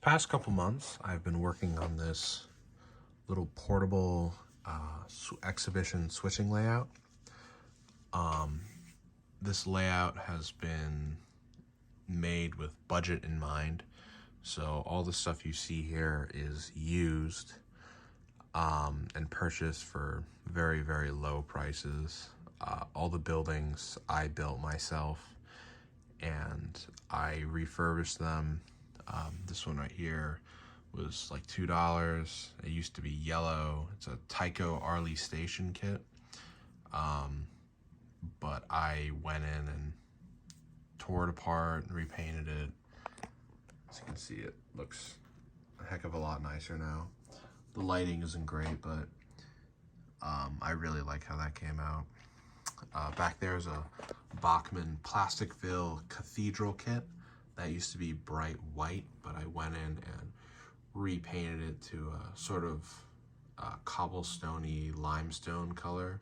Past couple months, I've been working on this little portable exhibition switching layout. This layout has been made with budget in mind. So all the stuff you see here is used and purchased for very, very low prices. All the buildings I built myself and I refurbished them. This one right here was like $2. It used to be yellow. It's a Tyco Arley Station kit. But I went in and tore it apart and repainted it. As you can see, it looks a heck of a lot nicer now. The lighting isn't great, but I really like how that came out. Back there's a Bachmann Plastic Fill Cathedral kit. That used to be bright white, but I went in and repainted it to a sort of cobblestone-y limestone color.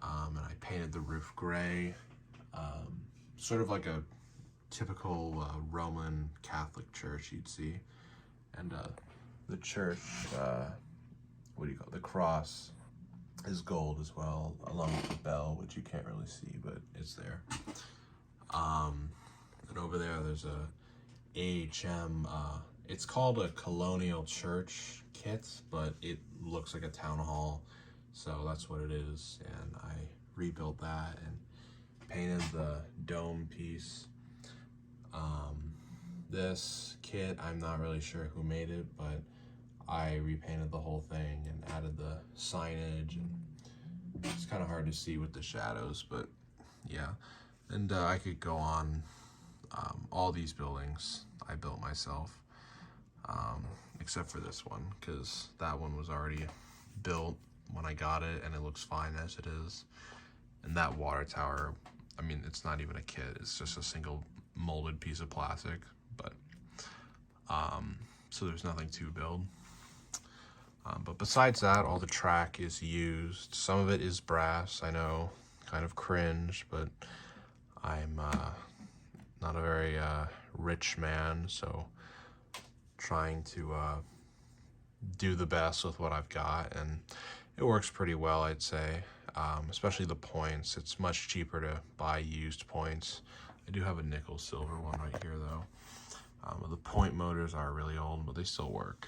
And I painted the roof gray, sort of like a typical Roman Catholic church you'd see. And the church, what do you call it? The cross is gold as well, along with the bell, which you can't really see, but it's there. And over there's a AHM, it's called a colonial church kit, but it looks like a town hall, so that's what it is. And I rebuilt that and painted the dome piece. This kit, I'm not really sure who made it, but I repainted the whole thing and added the signage, and it's kind of hard to see with the shadows, but yeah. And I could go on. All these buildings I built myself, except for this one, because that one was already built when I got it and it looks fine as it is. And that water tower, I mean, it's not even a kit, it's just a single molded piece of plastic, but so there's nothing to build. But besides that, all the track is used. Some of it is brass. I know, kind of cringe, but I'm not a very rich man, so trying to do the best with what I've got, and it works pretty well, I'd say. Especially the points. It's much cheaper to buy used points. I do have a nickel silver one right here though. The point motors are really old, but they still work.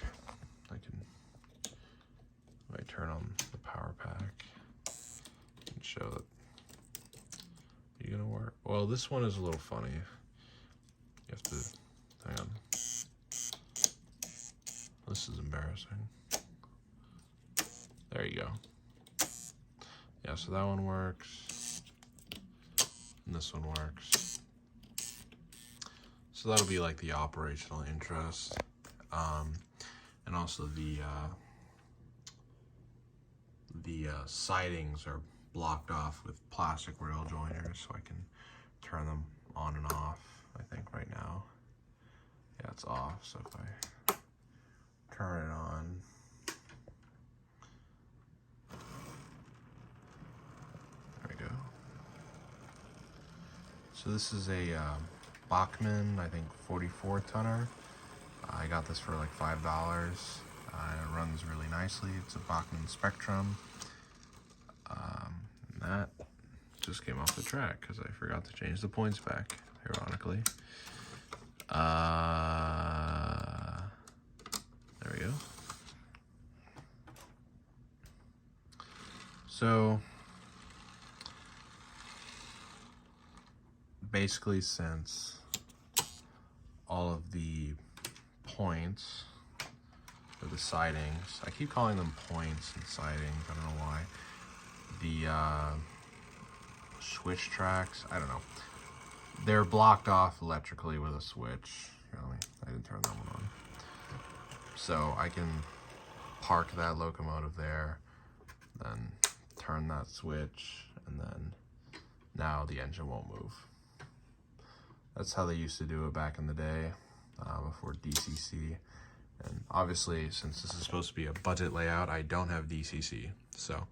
I turn on the power pack and show that you're gonna work. Well, this one is a little funny. You have to, hang on. This is embarrassing. There you go. Yeah, so that one works. And this one works. So that'll be like the operational interest. And also the sidings are blocked off with plastic rail joiners, so I can turn them on and off. I think right now, yeah, it's off. So if I turn it on, there we go. So this is a Bachmann, I think 44 tonner. I got this for like $5. It runs really nicely. It's a Bachmann Spectrum. And that just came off the track because I forgot to change the points back, ironically. There we go. So basically, since all of the points or the sidings, I keep calling them points and sidings, I don't know why. The switch tracks, I don't know. They're blocked off electrically with a switch. Really, I didn't turn that one on. So I can park that locomotive there, then turn that switch, and then now the engine won't move. That's how they used to do it back in the day, before DCC. And obviously, since this is supposed to be a budget layout, I don't have DCC, so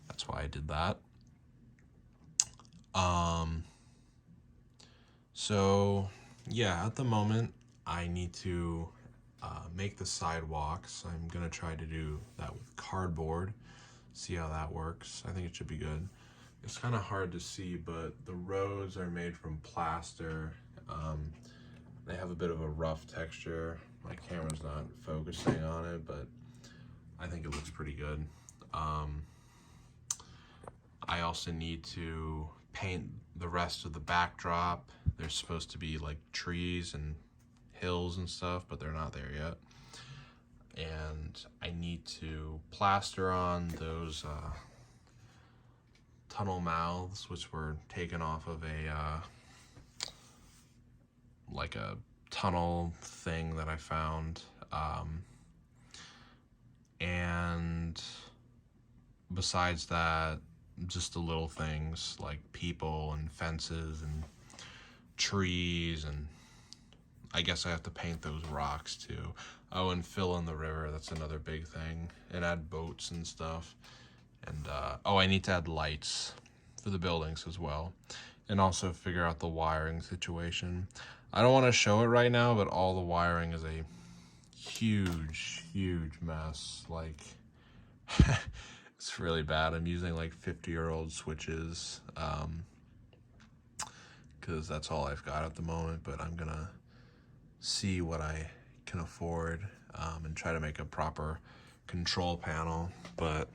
that's why I did that. So yeah, at the moment, I need to make the sidewalks. I'm gonna try to do that with cardboard, see how that works. I think it should be good. It's kind of hard to see, but the roads are made from plaster. They have a bit of a rough texture. My camera's not focusing on it, but I think it looks pretty good. I also need to paint the rest of the backdrop. There's supposed to be like trees and hills and stuff, but they're not there yet. And I need to plaster on those tunnel mouths, which were taken off of a like a tunnel thing that I found. And besides that, just the little things like people and fences and trees, and I guess I have to paint those rocks too. Oh, and fill in the river, that's another big thing, and add boats and stuff. And oh, I need to add lights for the buildings as well, and also figure out the wiring situation. I don't want to show it right now, but all the wiring is a huge mess. Like it's really bad. I'm using like 50-year-old switches because that's all I've got at the moment, but I'm gonna see what I can afford and try to make a proper control panel. But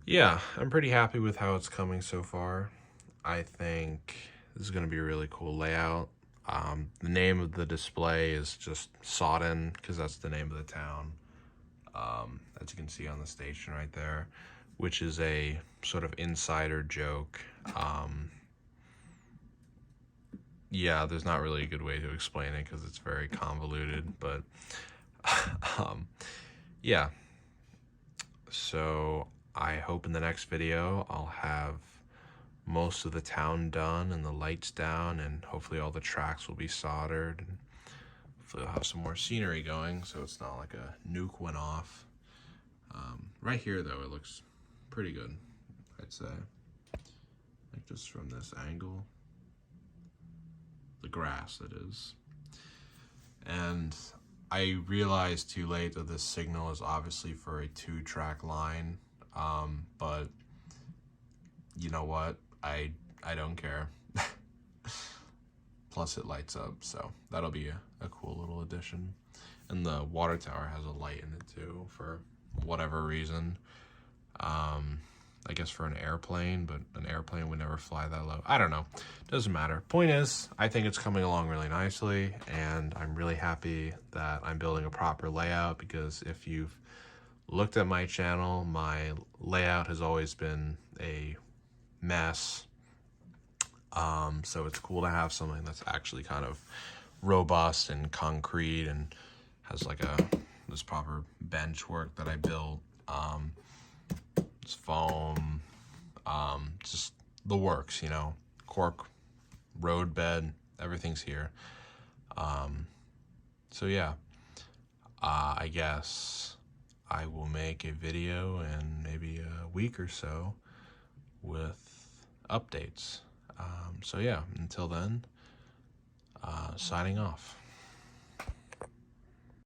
yeah, I'm pretty happy with how it's coming so far. I think this is gonna be a really cool layout. The name of the display is just Sodden, because that's the name of the town. As you can see on the station right there, which is a sort of insider joke. Yeah, there's not really a good way to explain it because it's very convoluted, but yeah. So I hope in the next video I'll have most of the town done and the lights down, and hopefully all the tracks will be soldered, and hopefully I'll have some more scenery going so it's not like a nuke went off. Right here though, it looks pretty good, I'd say. Like just from this angle, the grass that is. And I realized too late that this signal is obviously for a 2-track line, but you know what? I don't care. Plus it lights up, so that'll be a cool little addition. And the water tower has a light in it too, for whatever reason. I guess for an airplane, but an airplane would never fly that low. I don't know. Doesn't matter. Point is, I think it's coming along really nicely, and I'm really happy that I'm building a proper layout, because if you've looked at my channel, my layout has always been a mess. So it's cool to have something that's actually kind of robust and concrete and has like this proper bench work that I built. It's foam, just the works, you know, cork, road bed, everything's here. So yeah, I guess I will make a video in maybe a week or so with updates. So yeah, until then, signing off.